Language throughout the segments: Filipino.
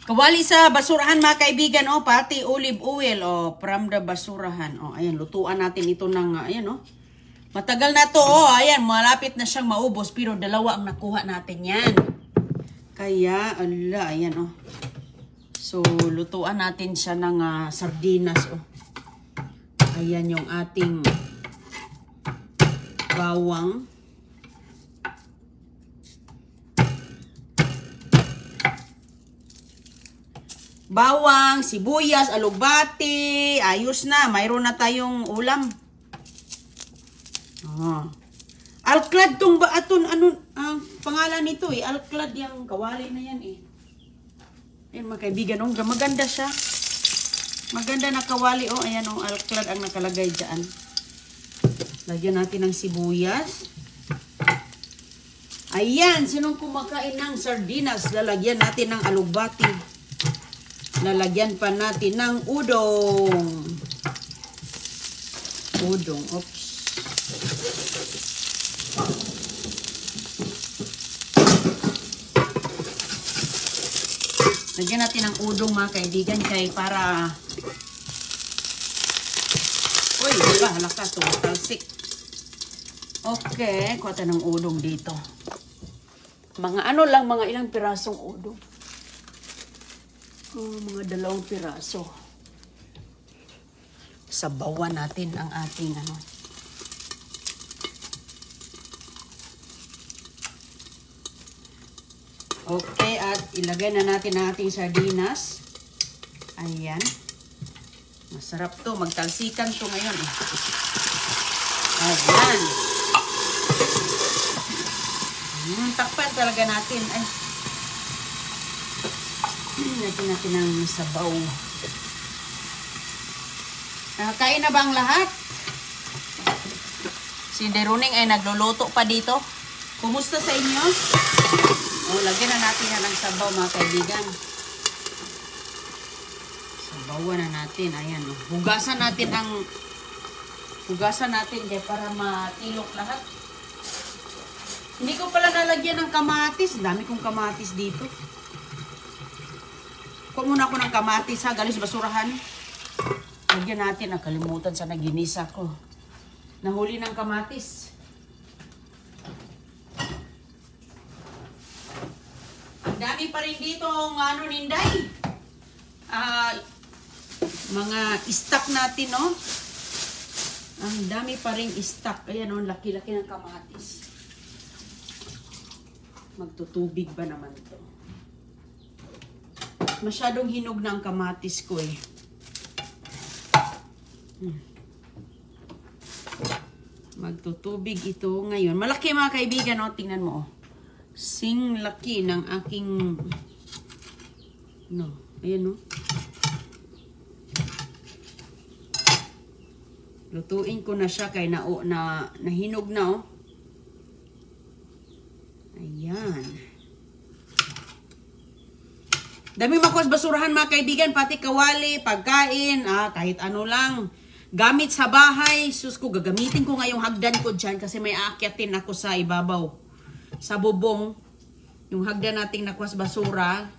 Kawali sa basurahan mga kaibigan, oh, pati olive oil, oh, from the basurahan. Oh, ayan, lutuan natin ito ng, ayan, oh. Matagal na to, oh, ayan, malapit na siyang maubos, pero dalawa ang nakuha natin yan. Kaya, ala, ayan, oh. So, lutuan natin siya ng sardinas, oh. Ayan yung ating bawang. Bawang, sibuyas, alugbati, ayos na. Mayroon na tayong ulam. Oh. Alklad tong ba aton ano ang pangalan nito eh. Alklad yung kawali na yan eh. Ayan mga kaibigan, oh, maganda siya. Maganda na kawali, oh. Ayan, oh, alklad ang nakalagay dyan. Lagyan natin ng sibuyas. Ayan, sinong kumakain ng sardinas? Lalagyan natin ng alugbati. Lalagyan pa natin ng udong. Udong, oops. Lagyan natin ng udong mga kaibigan kay para... Uy, diba? Halaka, tumatalsik. Okay, kuha tayo ng udong dito. Mga ano lang, mga ilang pirasong udong. Oh, mga 2 piraso. Sabawan natin ang ating ano. Okay, at ilagay na natin ang ating sardinas. Ayan. Masarap to. Magtalsikan to ngayon. Ayan. Takpan talaga natin. Ay. Lagyan natin ng sabaw. Nakakain na ba ang lahat? Si Deruning ay nagluluto pa dito. Kumusta sa inyo? O, lagyan na natin na ng sabaw mga kaibigan. Sabawan na natin. Ayan. Hugasan natin kaya para matilok lahat. Hindi ko pala nalagyan ng kamatis. Dami kong kamatis dito. Kuha muna ako ng kamatis ha, galing sa basurahan. Lagyan natin, nakalimutan sa naginisa ko. Nahuli ng kamatis. Ang dami pa rin dito ng ano, Ninday. Mga stock natin, no? Ang dami pa rin stock. Ayan, no? Laki-laki ng kamatis. Magtutubig ba naman to? Masyadong hinog na ang kamatis ko eh. Magtutubig ito ngayon. Malaki mga kaibigan, oh. Tingnan mo, oh. Sing laki ng aking... No. Ayan, oh. Lutuin ko na siya kay nahinog na, oh. Ayan. Dami makuha basurahan mga kaibigan, pati kawali, pagkain, kahit ano lang. Gamit sa bahay, sus ko, gagamitin ko ngayong hagdan ko dyan kasi may aakyatin ako sa ibabaw. Sa bubong, yung hagdan nating nakuha basura,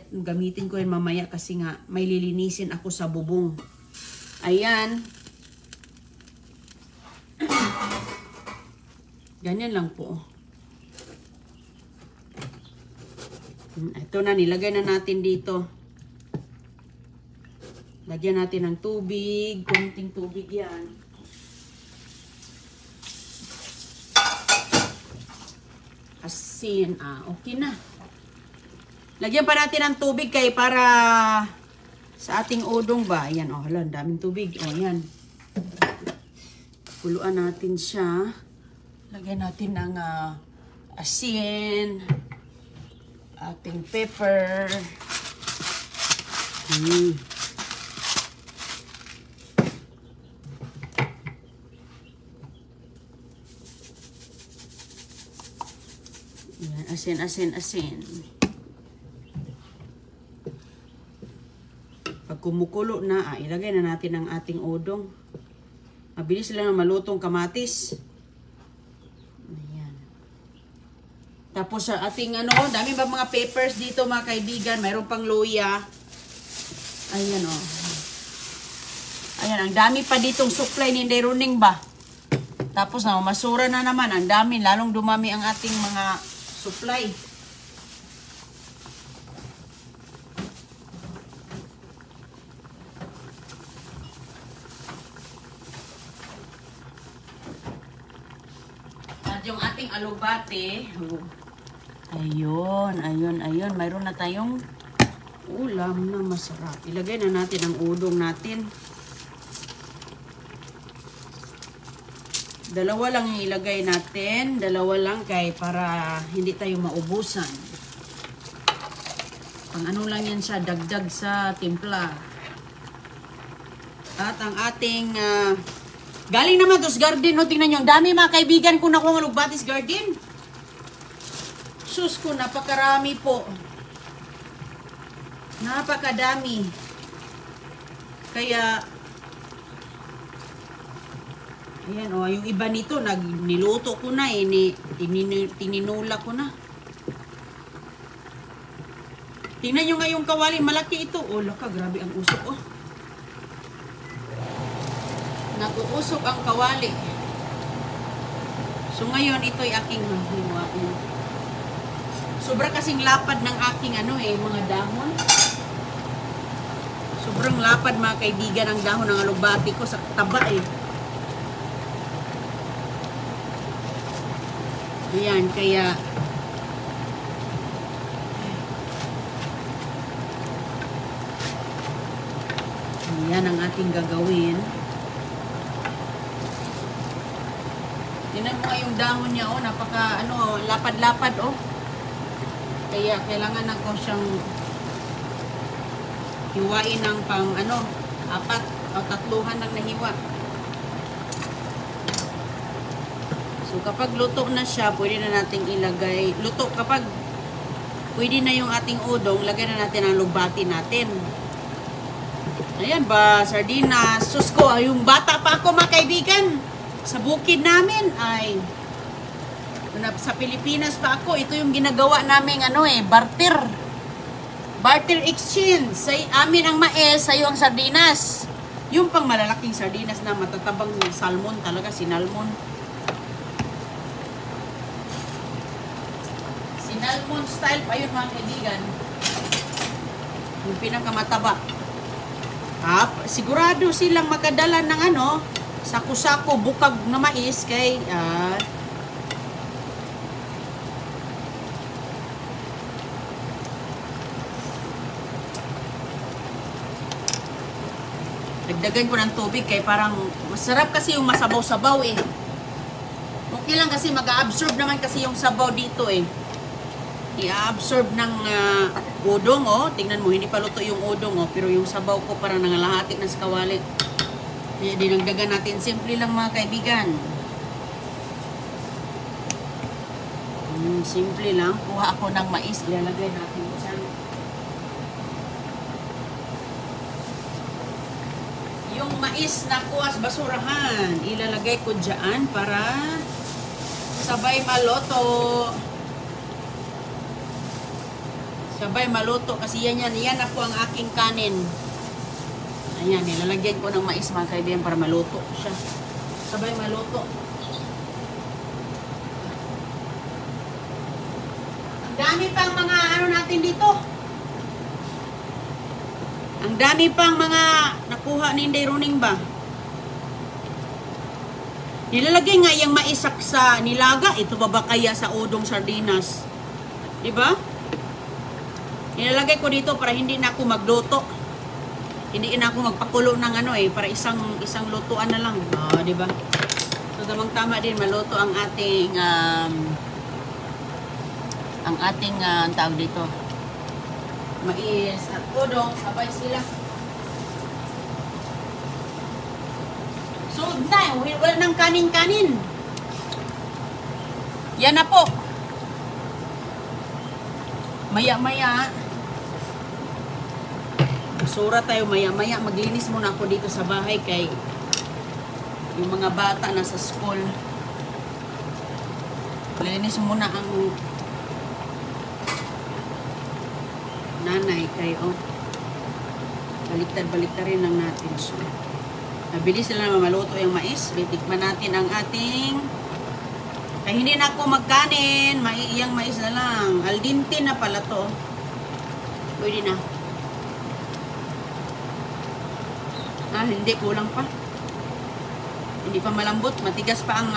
gamitin ko yun mamaya kasi nga may lilinisin ako sa bubong. Ayan. Ganyan lang po. Ito na, nilagay na natin dito. Lagyan natin ng tubig. Kunting tubig yan. Asin. Okay na. Lagyan pa natin ng tubig kay para sa ating udong ba. Ayan, oh, hala, daming tubig. Oh, yan. Kuluan natin siya. Lagyan natin ng asin. Ating pepper. Yan, asin. Pag kumukulo na, ilagay na natin ang ating udong. Mabilis lang na malutong kamatis. Ayan. Tapos sa ating ano, dami ba mga papers dito mga kaibigan. Mayroon pang luya. Ayan o. Ayan, ang dami pa ditong supply ni Inday Runing ba. Tapos na, masura na naman. Ang dami, lalong dumami ang ating mga supply. At yung ating alubate, ayun. Mayroon na tayong ulam na masarap. Ilagay na natin ang udong natin. Dalawa lang yung ilagay natin. Dalawa lang para hindi tayo maubusan. Pang ano lang yan siya, dagdag sa timpla. At ang ating, galing naman to sa garden. No? Tingnan nyo, ang dami mga kaibigan ko nakuha ng alugbatis garden. Sus ko, napakarami po. Napakadami. Kaya, ayan o, yung iba nito, niluto ko na eh, tininula ko na. Tingnan nyo nga yung kawali, malaki ito. Oh, laka, grabe ang usok oh. Nag-uusok ang kawali. So ngayon, ito'y aking mahiwain. Sobra kasing lapad ng aking mga dahon. Sobrang lapad mga kaibigan ang dahon ng alugbati ko sa taba eh. Ayan, kaya ayan ang ating gagawin. Tingnan mo nga yung dahon niya, oh, napaka, lapad-lapad, oh. Kaya, kailangan ako siyang hiwain ng pang, 4 o 3 ng nahiwa. So, kapag luto na siya, pwede na nating ilagay, kapag pwede na yung ating udong, lagay na natin ang lugbati natin. Ayan ba, sardinas. Sus ko, yung bata pa ako mga kaibigan, sa bukid namin, ay, sa Pilipinas pa ako, ito yung ginagawa namin, barter. Barter exchange. Sa amin ang mais, sa'yo ang sardinas. Yung pang malalaking sardinas na matatabang salmon talaga, sinalmon. Sinalmon style pa yun mga kaibigan. Yung pinakamataba. Sigurado silang makadala ng sako-sako, bukag na mais kay dagdagan ko ng tubig kay parang masarap kasi yung masabaw-sabaw eh. Okay lang kasi mag-absorb naman kasi yung sabaw dito eh. I-absorb ng udong oh. Tingnan mo, hindi pa luto yung udong oh. Pero yung sabaw ko parang nangalahati na sa kawali. Kaya dinagdagan natin. Simple lang mga kaibigan. Simple lang. Kuha ako ng mais. Ilalagay natin dyan. Yung mais na kuha sa basurahan, ilalagay ko dyan para sabay maluto. Sabay maluto kasi yan ako ang aking kanin. Ayan, nilalagyan ko ng mais mga kaibigan para maluto siya. Sabay maluto. Ang dami pang mga natin dito. Ang dami pang mga nakuha ni Inday Runing ba. Nilalagay nga yung mais sa nilaga. Ito ba kaya sa udong sardinas? Diba? Nilalagay ko dito para hindi na ako magluto. Hindi na ako magpakulo ng para isang lutuan na lang. Di ba? So tamang-tama din maluto ang ating ang tawag dito. Mais at udong, sabay sila. So na, wala nang kanin-kanin. Yan na po. Maya-maya basura tayo maya-maya. Maglinis muna ako dito sa bahay kay yung mga bata nasa school. Linis muna ang nanay kay baliktad rin lang natin siya. Mabilis na naman maluto yung mais. Bitikman natin ang ating kaya hindi na ako magkanin. Iyang mais na lang. Al dente na pala to. Pwede na. Hindi. Kulang pa. Hindi pa malambot. Matigas pa ang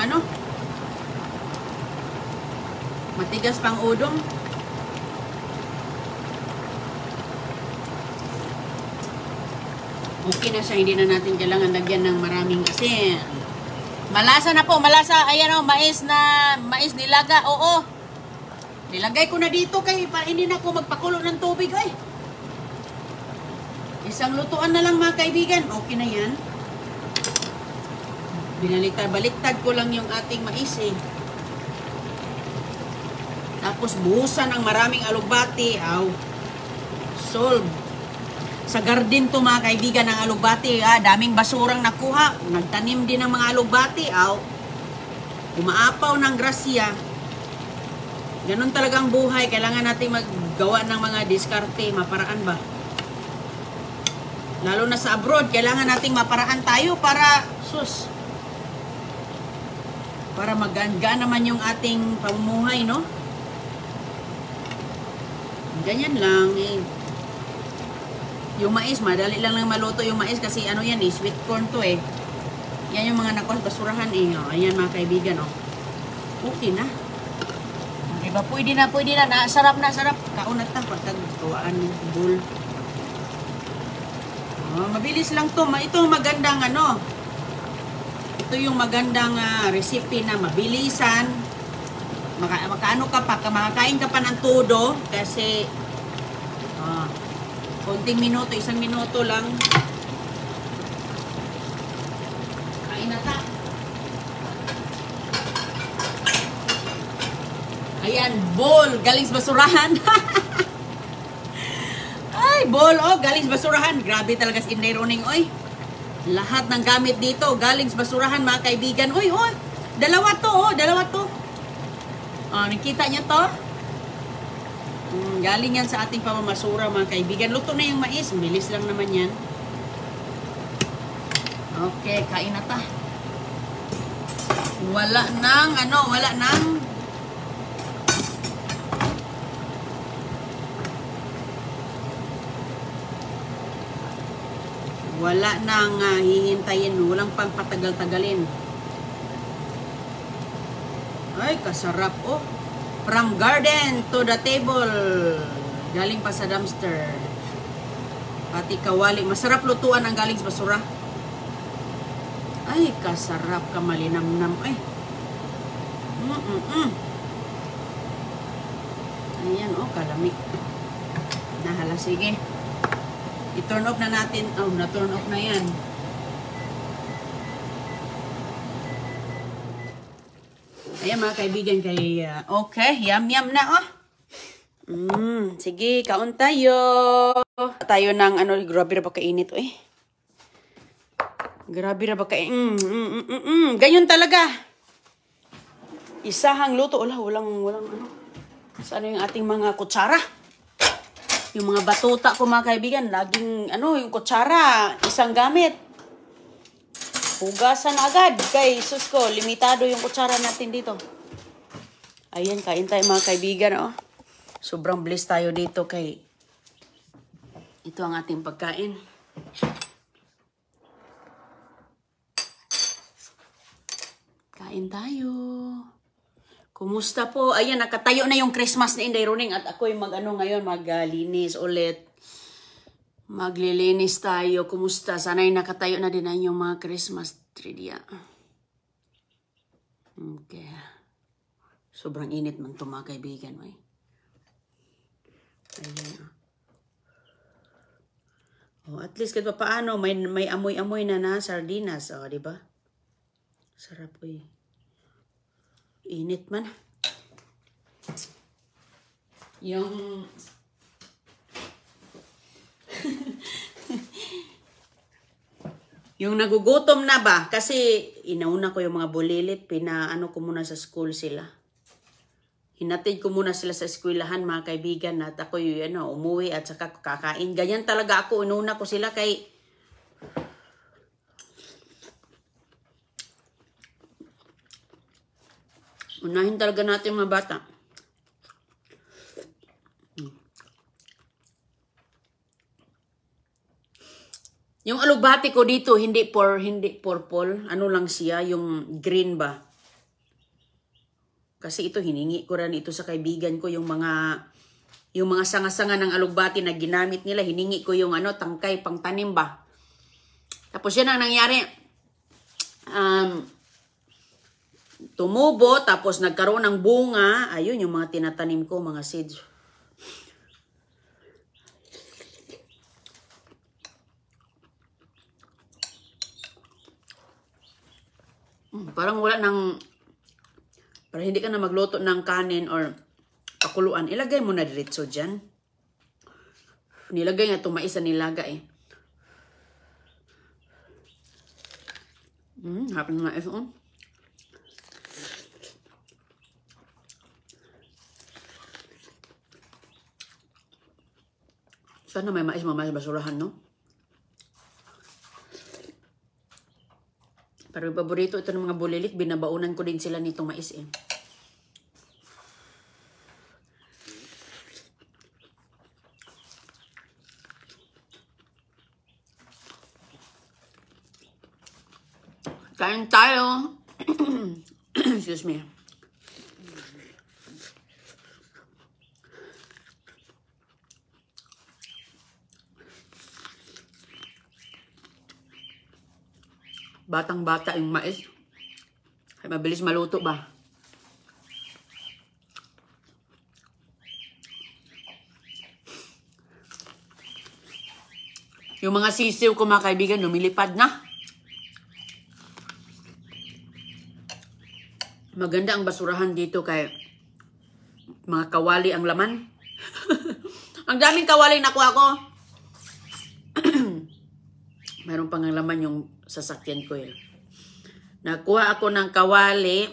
matigas pa ang udong. Okay na siya. Hindi na natin kailangan lagyan ng maraming asin. Malasa na po, malasa. Ayan mais nilaga. Oo. Nilagay ko na dito kay hindi na ako magpakulo ng tubig Isang lutuan na lang mga kaibigan. Okay na yan. Baliktad ko lang yung ating mais Tapos buhusan ng maraming alugbati. Solve. Sa garden to mga kaibigan ng alugbati. Daming basurang nakuha. Nagtanim din ng mga alugbati. Umaapaw ng grasya. Ganun talagang buhay. Kailangan natin maggawa ng mga diskarte. Maparaan ba? Lalo na sa abroad. Kailangan nating maparaan tayo para para magaan naman yung ating pamumuhay, no? Ganyan lang Yung mais, madali lang maluto yung mais kasi yan sweet corn to Yan yung mga nakuha basurahan Ayan mga kaibigan Okay na. Diba? Pwede na. Sarap na. Kaunat na pagkagawaan ng bowl. Mabilis lang to. Ito magandang Ito yung magandang recipe na mabilisan. Makakain ka pa ng todo kasi konting minuto, 1 minuto lang. Kain na ta. Ayan, bowl. Galing sa basurahan. Ay, bowl. Galing sa basurahan. Grabe talaga si Inday Roning, Lahat ng gamit dito, galing sa basurahan, mga kaibigan. Dalawa to. Nakita niyo to? Galing yan sa ating pamamasura mga kaibigan. Luto na yung mais. Bilis lang naman yan. Okay, kain na ta. Wala nang hihintayin. Walang pang patagal-tagalin. Ay, kasarap From garden to the table. Galing pa sa dumpster. Pati kawali. Masarap lutuan ang galing sa basura. Ay, kasarap ka malinamnam. Ayan, kalamig. Nahala, sige. I-turn off na natin. Na-turn off na yan. Ayan mga kaibigan okay, yum na sige, kaon tayo. Tayo ng grabe na ba kainit Grabe na ba kainit. Ganyan talaga. Isahang luto. Walang saan yung ating mga kutsara? Yung mga batuta ko mga kaibigan, laging yung kutsara, isang gamit. Hugasan agad. Kay sus ko, limitado yung kutsara natin dito. Ayan, kain tayo mga kaibigan. Sobrang blessed tayo dito kay ito ang ating pagkain. Kain tayo. Kumusta po? Ayan, nakatayo na yung Christmas ni Inday Roning at ako'y ngayon, maglinis ulit. Maglilinis tayo. Kumusta? Sana'y nakatayo na din ang yung mga Christmas tree diya. Okay. Sobrang init man ito mga kaibigan. Ayan. At least kahit paano, may amoy-amoy na sardinas. Di ba? Sarap Init man. Yung yung nagugutom na ba? Kasi inauna ko yung mga bulilit, pinaano ko muna sa school sila. Hinatid ko muna sila sa eskwelahan, mga kaibigan, at ako yun, umuwi at saka kakain. Ganyan talaga ako, inuna ko sila kay unahin talaga natin mga bata. Yung alugbati ko dito, hindi purple. Ano lang siya, yung green ba? Kasi ito, hiningi ko rin ito sa kaibigan ko, yung mga sanga-sanga ng alugbati na ginamit nila. Hiningi ko yung tangkay, pang tanim ba? Tapos yan ang nangyari. Tumubo, tapos nagkaroon ng bunga. Ayun, yung mga tinatanim ko, mga seeds. Parang wala nang, para hindi ka na magluto ng kanin or pakuluan, ilagay mo na diretso dyan. Nilagay nga tumais sa nilaga eh. Hapin nga ito. Sana may mais mamaya basurahan, no? Pero yung paborito ito ng mga bulilit, binabaunan ko din sila nitong mais eh. Kain tayo. Excuse me. Batang-bata yung mais. Ay, mabilis maluto ba? Yung mga sisiw ko mga kaibigan, lumilipad na. Maganda ang basurahan dito kay mga kawali ang laman. Ang daming kawali nakuha ko. Mayroon pang laman yung sasakyan ko eh. Nakuha ako ng kawali.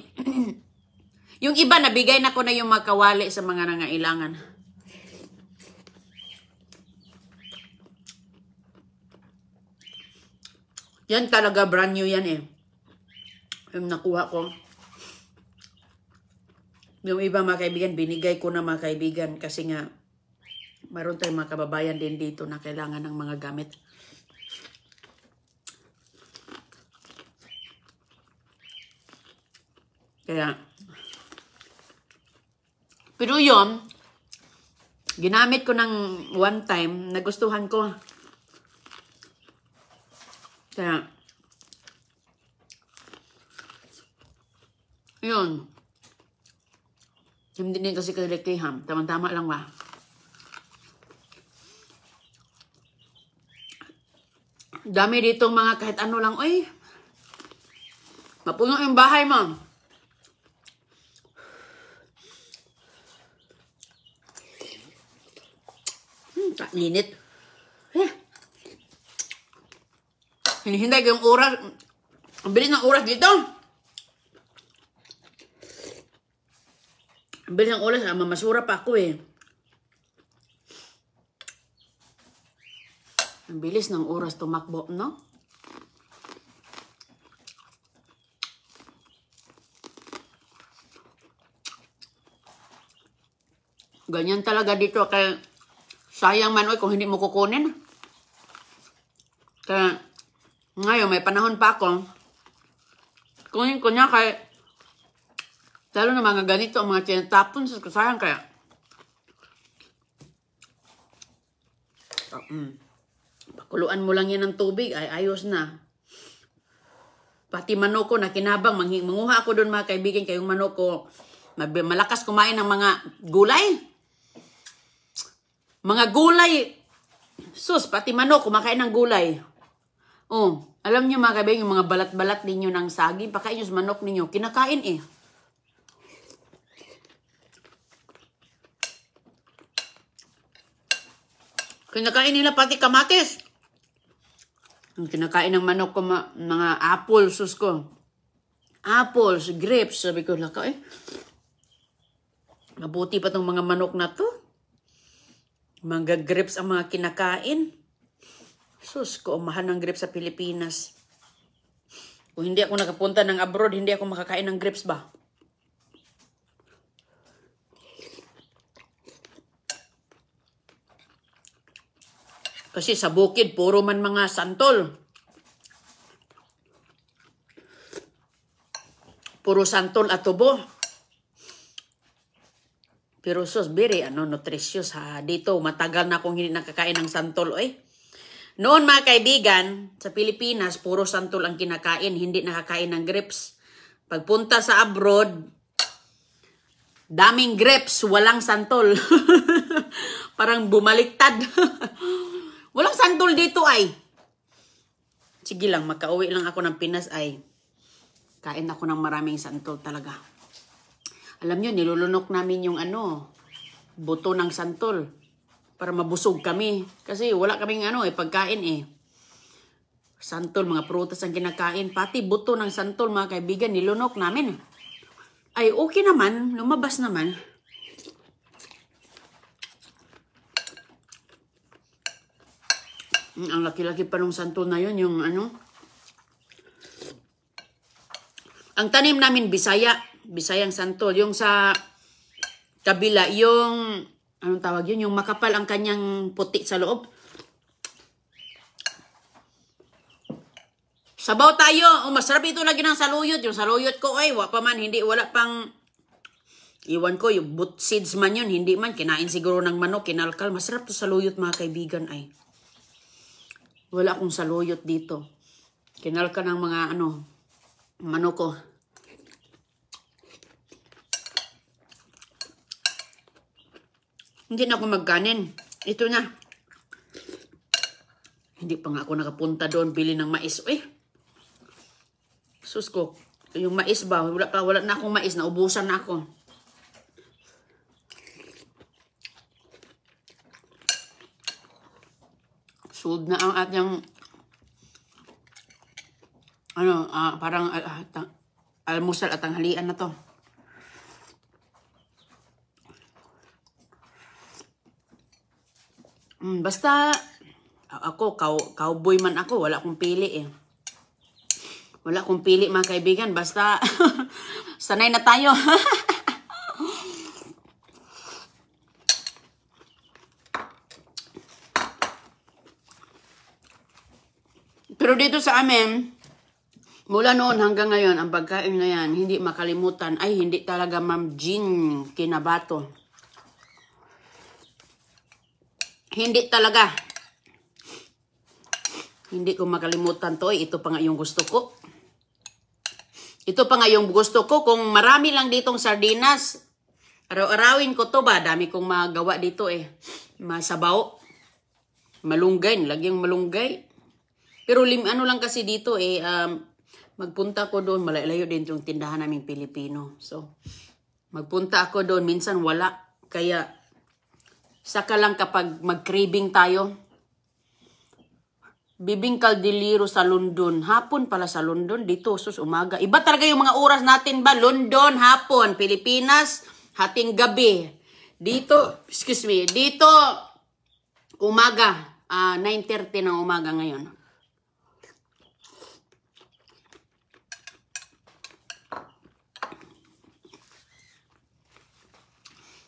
Yung iba, nabigay na ko na yung mga kawali sa mga nangailangan. Yan talaga, brand new yan eh. Yung nakuha ko. Yung iba mga kaibigan, binigay ko na mga kaibigan kasi nga mayroon tayong mga kababayan din dito na kailangan ng mga gamit. Kaya, pero yun, ginamit ko ng one time, nagustuhan ko. Kaya, yun. Hindi din kasi kalikiham. Tama-tama lang ba? Dami ditong mga kahit ano lang. Uy, mapuno yung bahay mo. Init. Hinihintay ko yung oras. Ang bilis ng oras dito. Ang bilis ng oras. Mamasura pa ako eh. Ang bilis ng oras tumakbo, no? Ganyan talaga dito kaya sayang man, oy, kung hindi mo kukunin. Kaya, ngayon, may panahon pa ako. Kunin ko niya kaya, lalo na mga ganito, ang mga tinatapon, sayang kaya. Pakuluan mo lang yan ng tubig, ay ayos na. Pati manok ko na kinabang, manguha ako doon mga kaibigan, kayong manok ko, malakas kumain ng mga gulay. Mga gulay, sus, pati manok, kumakain ng gulay. Oh, alam niyo mga kaibigan, yung mga balat-balat ninyo ng saging, pakain nyo sa manok ninyo, kinakain eh. Kinakain nila pati kamatis. Yung kinakain ng manok ko, mga apple, sus ko. Apples, grapes, sabi ko, laka eh. Mabuti pa tong mga manok na to. Mga grapes ang mga kinakain. Sus, kaumahan ng grapes sa Pilipinas. Kung hindi ako nakapunta ng abroad, hindi ako makakain ng grapes ba? Kasi sa bukid, puro man mga santol. Puro santol at tubo. Pero sus, very nutritious ha. Dito, matagal na akong hindi nakakain ng santol. Noon mga kaibigan, sa Pilipinas, puro santol ang kinakain. Hindi nakakain ng grapes. Pagpunta sa abroad, daming grapes, walang santol. Parang bumaliktad. Walang santol dito ay. Sige lang, makauwi lang ako ng Pinas ay. Kain ako ng maraming santol talaga. Alam nyo, nilulunok namin yung buto ng santol. Para mabusog kami. Kasi wala kaming pagkain eh. Santol, mga prutas ang kinakain. Pati buto ng santol, mga kaibigan, nilunok namin. Ay, okay naman. Lumabas naman. Ang laki-laki pa ng santol na yun, yung Ang tanim namin, Bisayang santol. Yung sa kabila, yung, anong tawag yun? Yung makapal ang kanyang puti sa loob. Sabaw tayo. Masarap ito lagi ng saluyot. Yung saluyot ko ay, wala pang, iwan ko, yung boot seeds man yun. Hindi man, kinain siguro ng manok, kinalkal. Masarap to saluyot mga kaibigan ay. Wala akong saluyot dito. Kinalkal ng mga manok ko. Hindi na ako magkanin. Ito na. Hindi pa nga ako nakapunta doon bili ng mais. Sus ko. Yung mais ba? Wala na akong mais. Naubusan na ako. Sold na ang ating parang almusal at tanghalian na to. Basta ako, cowboy man ako, wala akong pili eh. Wala akong pili mga kaibigan, basta sanay na tayo. Pero dito sa amin, mula noon hanggang ngayon, ang pagkain na yan, hindi makalimutan. Ay, hindi talaga Ma'am Jean Kinabato. Hindi talaga. Hindi ko makalimutan to. Ito pa nga yung gusto ko. Ito pa nga yung gusto ko. Kung marami lang ditong sardinas, araw-arawin ko to ba? Dami kong magawa dito eh. Masabaw. Malunggay. Lagyang malunggay. Pero lang kasi dito eh. Magpunta ko doon. Malayo din yung tindahan naming Pilipino. So, magpunta ako doon. Minsan wala. Kaya, saka lang kapag mag-craving tayo. Bibing Caldilero sa London. Hapon pala sa London. Dito, sus, umaga. Iba talaga yung mga oras natin ba? London, hapon. Pilipinas, hating gabi. Dito, excuse me, dito, umaga. 9:30 ng umaga ngayon.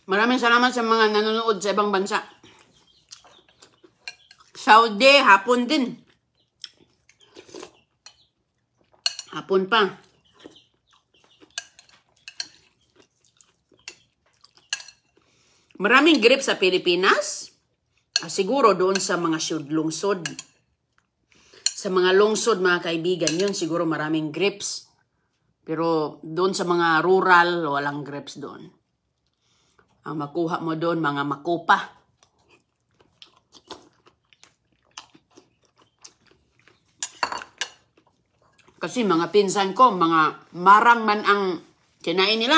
Maraming salamat sa mga nanonood sa ibang bansa. Saudi, hapon din. Hapon pa. Maraming grapes sa Pilipinas. Siguro doon sa mga lungsod. Sa mga lungsod, mga kaibigan, yun siguro maraming grapes. Pero doon sa mga rural, walang grapes doon. Ang makuha mo doon, mga makopa. Kasi mga pinsan ko, mga marang man ang kinain nila.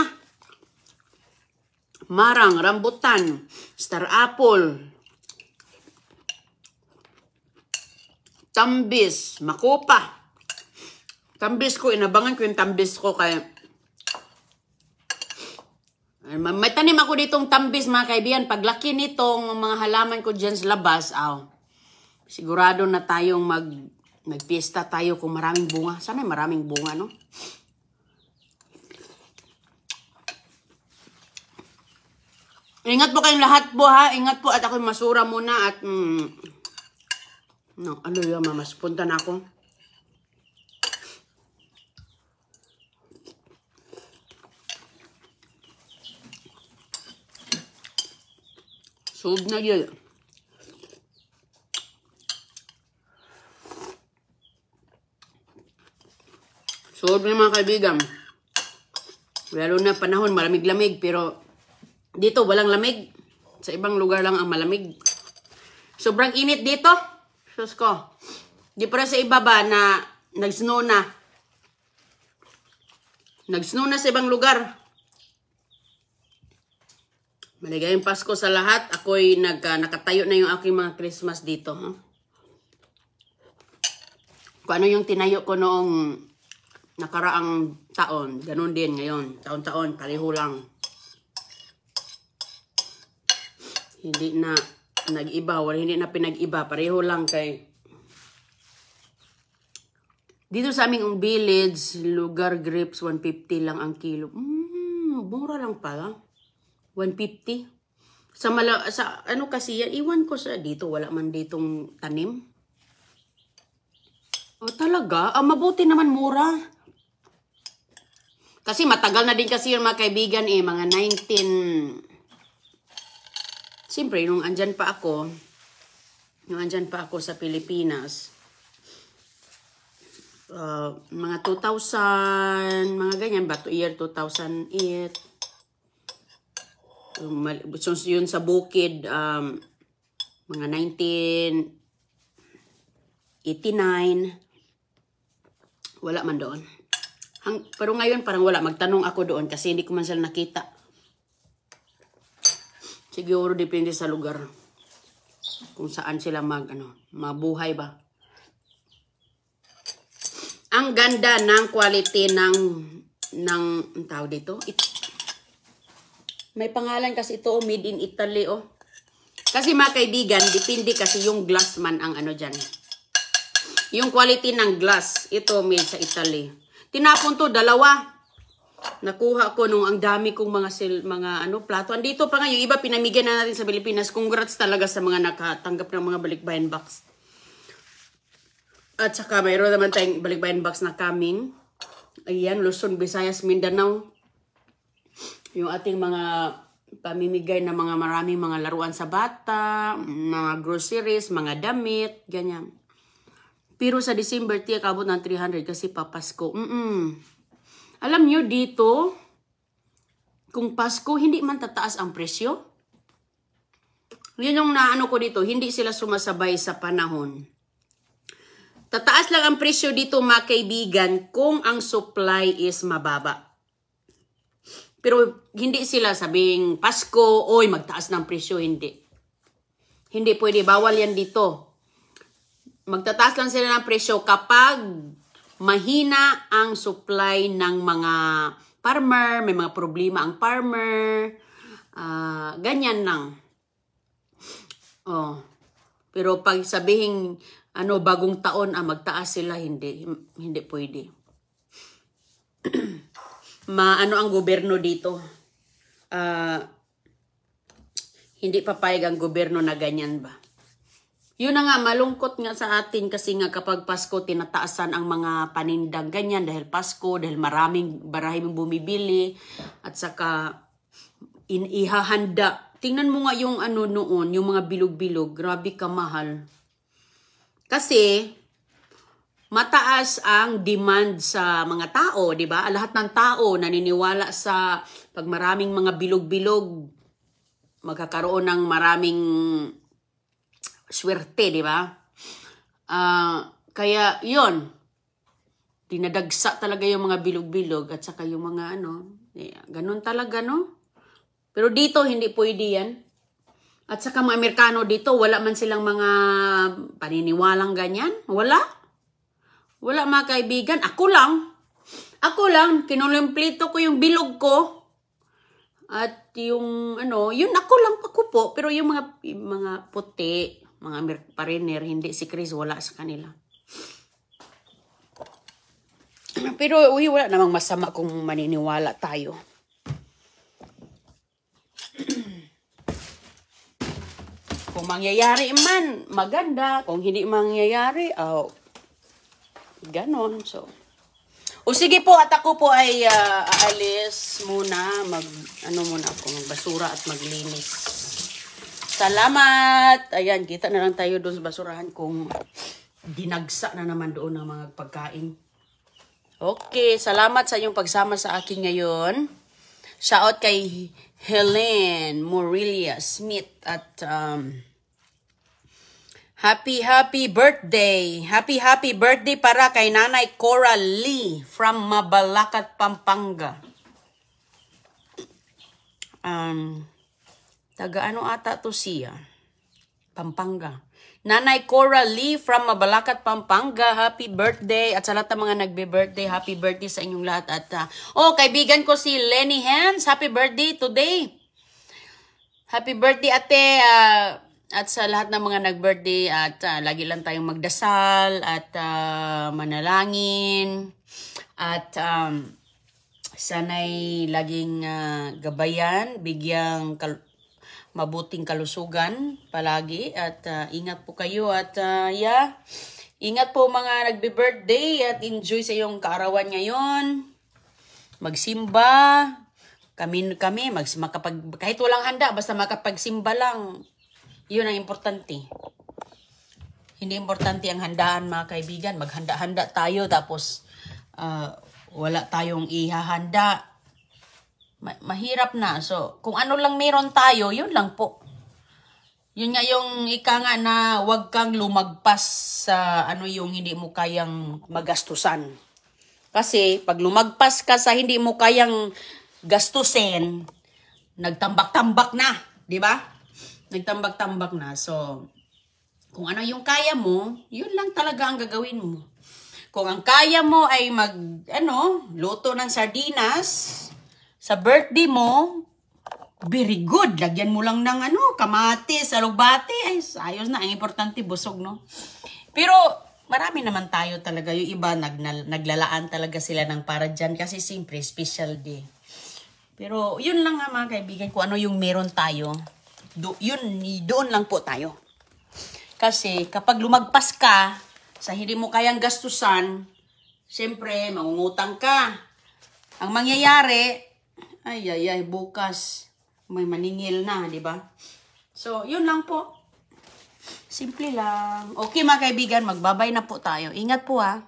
Marang, rambutan, star apple, tambis, makopa. Tambis ko, inabangan ko yung tambis ko kaya May tanim ako ditong tambis mga kaibigan. Paglaki nitong mga halaman ko dyan sa labas, sigurado na tayong magpiesta tayo kung maraming bunga. Sana maraming bunga, no? Ingat po kayong lahat po, ha? Ingat po at ako'y masura muna at no, ano yun, mamas? Punta na ako. Sub na yun. Sub na mga kaibigan. Lalo na panahon, malamig-lamig. Pero dito walang lamig. Sa ibang lugar lang ang malamig. Sobrang init dito. Sus ko. Di para sa ibaba na nag-snow na. Nag-snow na sa ibang lugar. Maligayang Pasko sa lahat. Ako'y nakatayo na yung aking mga Christmas dito. Huh? Kung ano yung tinayo ko noong nakaraang taon, ganun din ngayon. Taon-taon, pareho lang. Hindi na nag-iba, wala hindi na pinag-iba. Pareho lang kay... Dito sa aming village, lugar grapes, 150 lang ang kilo. Mura lang pala. 150. Sa ano kasi yan, iwan ko sa dito, wala man ditong tanim. O talaga, mabuti naman mura. Kasi matagal na din kasi yung mga kaibigan mga 19... Siyempre, nung andyan pa ako sa Pilipinas, mga 2000, mga ganyan ba, year 2008, yun sa bukid, mga 1989, wala man doon. Pero ngayon parang wala, magtanong ako doon kasi hindi ko man sila nakita. Siguro depende sa lugar kung saan sila mabuhay ba. Ang ganda ng quality ng tawag dito. May pangalan kasi ito, made in Italy, Kasi mga kaibigan, depende kasi yung glass man ang dyan. Yung quality ng glass, ito made sa Italy. Tinapon to, 2. Nakuha ko nung ang dami kong mga plato. Andito pa nga, yung iba pinamigyan na natin sa Pilipinas. Congrats talaga sa mga nakatanggap ng mga balikbayan box. At saka mayroon naman tayong balikbayan box na coming. Ayan, Luzon, Visayas, Mindanao. Yung ating mga pamimigay na mga maraming mga laruan sa bata, mga groceries, mga damit, ganyan. Pero sa December, tiyak abot ng 300 kasi papasko. Alam nyo dito, kung Pasko, hindi man tataas ang presyo. Yun yung naano ko dito, hindi sila sumasabay sa panahon. Tataas lang ang presyo dito mga kaibigan kung ang supply is mababa. Pero hindi sila sabing Pasko, oy magtaas ng presyo, hindi. Hindi pwede, bawal yan dito. Magtataas lang sila ng presyo kapag mahina ang supply ng mga farmer, may mga problema ang farmer, ganyan lang. Pero pag sabihin bagong taon magtaas sila, hindi pwede. Ang gobyerno dito? Hindi papayag ang gobyerno na ganyan ba? Yun na nga, malungkot nga sa atin kasi nga kapag Pasko, tinataasan ang mga panindag ganyan dahil Pasko, dahil maraming bumibili at saka ihahanda. Tingnan mo nga yung noon, yung mga bilog-bilog, grabe kamahal. Kasi mataas ang demand sa mga tao, di ba? Lahat ng tao naniniwala sa pag maraming mga bilog-bilog, magkakaroon ng maraming swerte, di ba? Kaya yun, dinadagsa talaga yung mga bilog-bilog at saka yung mga ganun talaga, no? Pero dito, hindi pwede yan. At saka mga Amerikano dito, wala man silang mga paniniwalang ganyan. Wala. Wala mga kaibigan. Ako lang, kinulimplito ko yung bilog ko. At Maski yung ano, yun ako po, pero yung mga puti, mga pariner, hindi si Chris, wala sa kanila. Pero wala namang masama kung maniniwala tayo. Kung mangyayari man, maganda. Kung hindi mangyayari, ganon. So, o sige po, at ako po ay aalis muna. Muna ako, magbasura at maglinis. Salamat! Ayan, kita na lang tayo doon sa basurahan kung dinagsa na naman doon ng mga pagkain. Okay, salamat sa iyong pagsama sa akin ngayon. Shout kay Helen Morilia Smith at happy birthday. Happy birthday para kay Nanay Cora Lee from Mabalacat, Pampanga. Taga ano ata to siya? Pampanga. Nanay Cora Lee from Mabalacat, Pampanga. Happy birthday. At sa lahat ng mga nagbe-birthday, happy birthday sa inyong lahat. At kaibigan ko si Lenny Hans. Happy birthday today. Happy birthday, ate. At sa lahat ng mga nag-birthday, at lagi lang tayong magdasal at manalangin. At sana'y laging gabayan, bigyang mabuting kalusugan palagi. At ingat po kayo. At ingat po mga nagbe-birthday at enjoy sa iyong kaarawan ngayon. Magsimba. Kami kahit walang handa, basta makapagsimba lang. Yun ang importante. Hindi importante ang handaan, mga kaibigan. Maghanda-handa tayo tapos wala tayong ihahanda. Mahirap na. So, kung ano lang meron tayo, yun lang po. Yun nga yung ika nga na huwag kang lumagpas sa yung hindi mo kayang magastusan. Kasi pag lumagpas ka sa hindi mo kayang gastusin, nagtambak-tambak na. Di ba? Nagtambak-tambak na. So, kung ano yung kaya mo, yun lang talaga ang gagawin mo. Kung ang kaya mo ay luto ng sardinas sa birthday mo, very good. Lagyan mo lang ng kamatis, alubate. Ay, ayos na. Ang importante, busog, no? Pero, marami naman tayo talaga. Yung iba, naglalaan talaga sila ng para dyan kasi siyempre, special day. Pero, yun lang nga mga kaibigan, kung ano yung meron tayo, doon lang po tayo. Kasi kapag lumagpas ka sa hindi mo kayang gastusan, siyempre mangungutang ka. Ang mangyayari, bukas may maningil na, di ba? So, yun lang po. Simple lang. Okay mga kaibigan, magbabay na po tayo. Ingat po ha.